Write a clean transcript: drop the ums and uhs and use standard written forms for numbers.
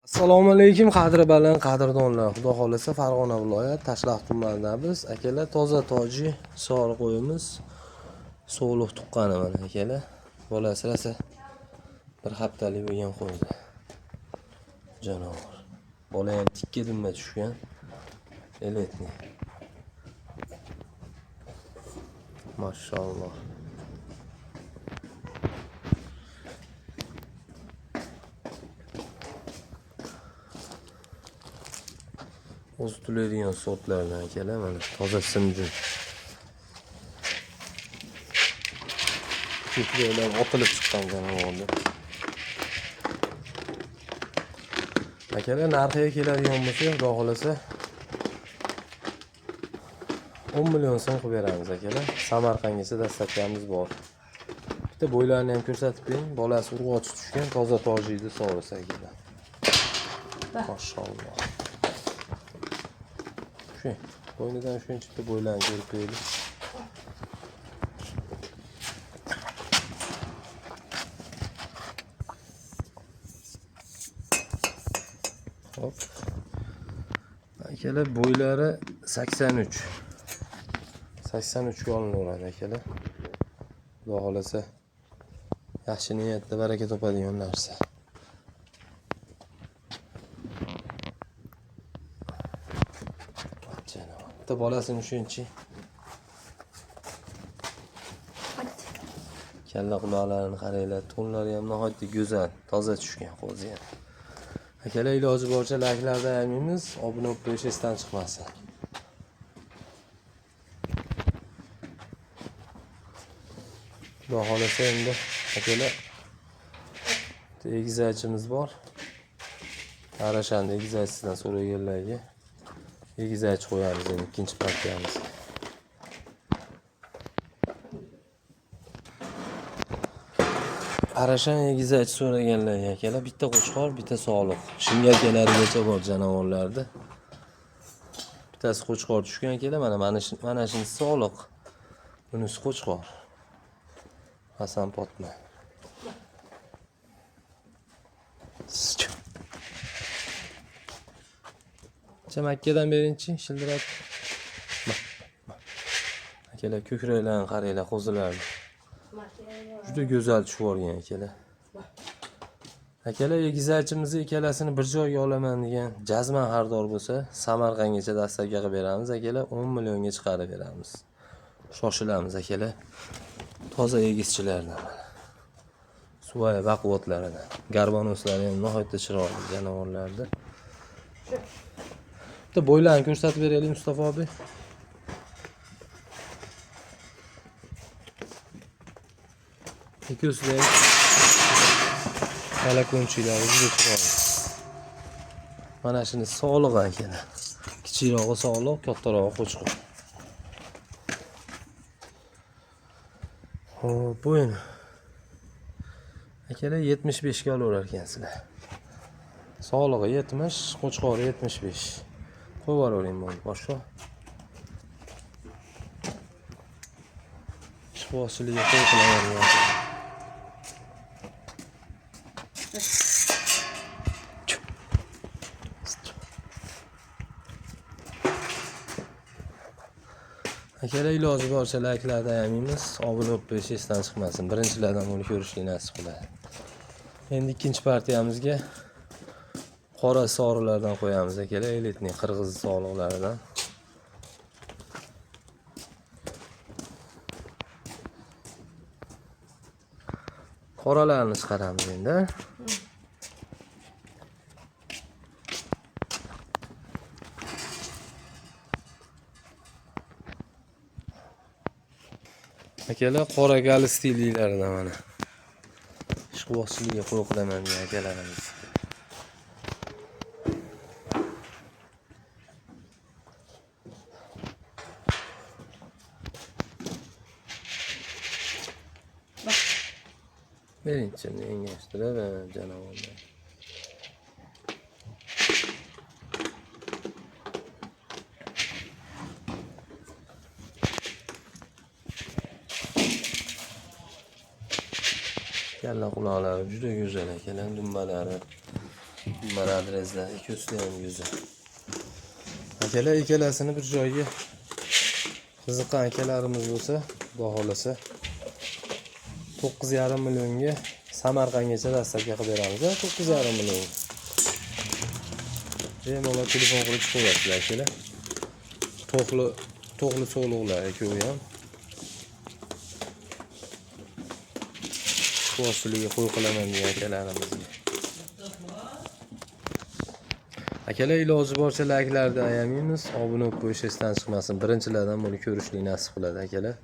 Assalomu alaykum qadri baland qadrdonlar. Xudo xolasa Farg'ona viloyat Tashloq tumanidamiz. Akalar toza toji sori qo'yimiz. So'liq tuqqani mana akalar. Bolasi rasa bir haftalik bo'lgan qo'ydi. Janovar. Bola ham tikka dumma tushgan. Eletni. Mashalloh. O'z tuladigan sortlardan akalar mana toza simjun. Ko'klardan otilib chiqqan janovorlar. Akalar narxiga keladigan bo'lsa, xudo xolasa 10 million so'm qilib beramiz akalar. Samarqandgacha dastlabkamiz bor. Bitta bo'ylarni ham ko'rsatib bering. Bolasi urg'ochi tushgan, toza tojiydi so'rasa akalar. Mashalloh. Shu bo'ynidan shuncha bo'ylarni ko'rib qo'ydik. Hop. Akalar bo'ylari 83. 83 ga olinaveradi akalar. Xudo xolasa yaxshi niyatda baraka topadigan narsa. Bitta bolasini shuncha. Kalla quloqlarini qaranglar, to'nlari ham nihoyatda go'zal, toza tushgan qo'zi ham. Akalar iloji boricha layklarda ayamimiz, obuna bo'lib qo'yish esdan chiqmasin. Xudo xolasa endi akalar egizachimiz bor. Arashanda egizachisidan so'raganlarga egizach qo'yamiz endi ikkinchi partiyamiz. Arashan egizach so'raganlarga akalar bitta qo'chqor, bitta sog'liq. Shingalkalarigacha bor janovorlarda. Bittasi qo'chqor tushgan akalar, mana shunisi sog'liq. Bunisi qo'chqor. Hasan Potma. Chamakkadan berinchi shildirab. Akalar ko'kraklarni qaranglar, qo'zilarni. Juda go'zal tushib olgan akalar. Akalar egizachimizni ikkalasini bir joyga olaman degan jazman xaridor bo'lsa, Samarqandgacha dastlabga qilib beramiz akalar, 10 millionga chiqarib beramiz. Shoshilamiz akalar. Toza egizchilardan. Suvaya baquvvatlaridan. Garbonoslari ham nihoyatda chiroyli janovorlarda. Bitta bo'ylarni ko'rsatib beraylik Mustafa abi. Ikko'sida kalakunchilar juda chiroyli. Mana shuni sog'liq akalar. Kichikroqi sog'liq, kattarog'i qo'chqor. Xo'p, bo'yin. Akalar 75 ga olaverar ekansizlar. Sog'lig'i 70, qo'chqori 75. Qo'yib yuboravering bo'ldi, boshqa. Shifosiligiga qo'y qilaveramiz. Akalar iloji boricha layklarda ayamimiz, obuna bo'lib qo'yish esdan chiqmasin. Birinchilardan buni ko'rishni nasib qiladi. Endi ikkinchi partiyamizga qora sorilardan qo'yamiz akalar, elitning qirg'iz sog'liqlaridan. Qoralarni chiqaramiz endi. Akalar qora gali stillilaridan mana. Ishqibozchiligiga qo'y qilaman degan akalarimiz. Birinchini engashtirib janovorlar. Kalla quloqlari juda go'zal akalar, dumbalari. Mana adresda ikkisi ham yuzi. Akalar ikkalasini bir joyga qiziqqan akalarimiz bo'lsa, xudo xolasa 9,5 millionga Samarqandgacha dastavka qilib beramiz. 9,5 million. Bemalol telefon qilib chiqaverasizlar akalar. To'qli so'g'liqlar ikkovi ham. Qo'shiliga qo'y qilaman degan akalarimizga. Akalar iloji boricha like'larni ayamaymiz. Obuna bo'lib qo'yishingizdan chiqmasin. Birinchilardan buni ko'rishlik nasib qiladi akalar.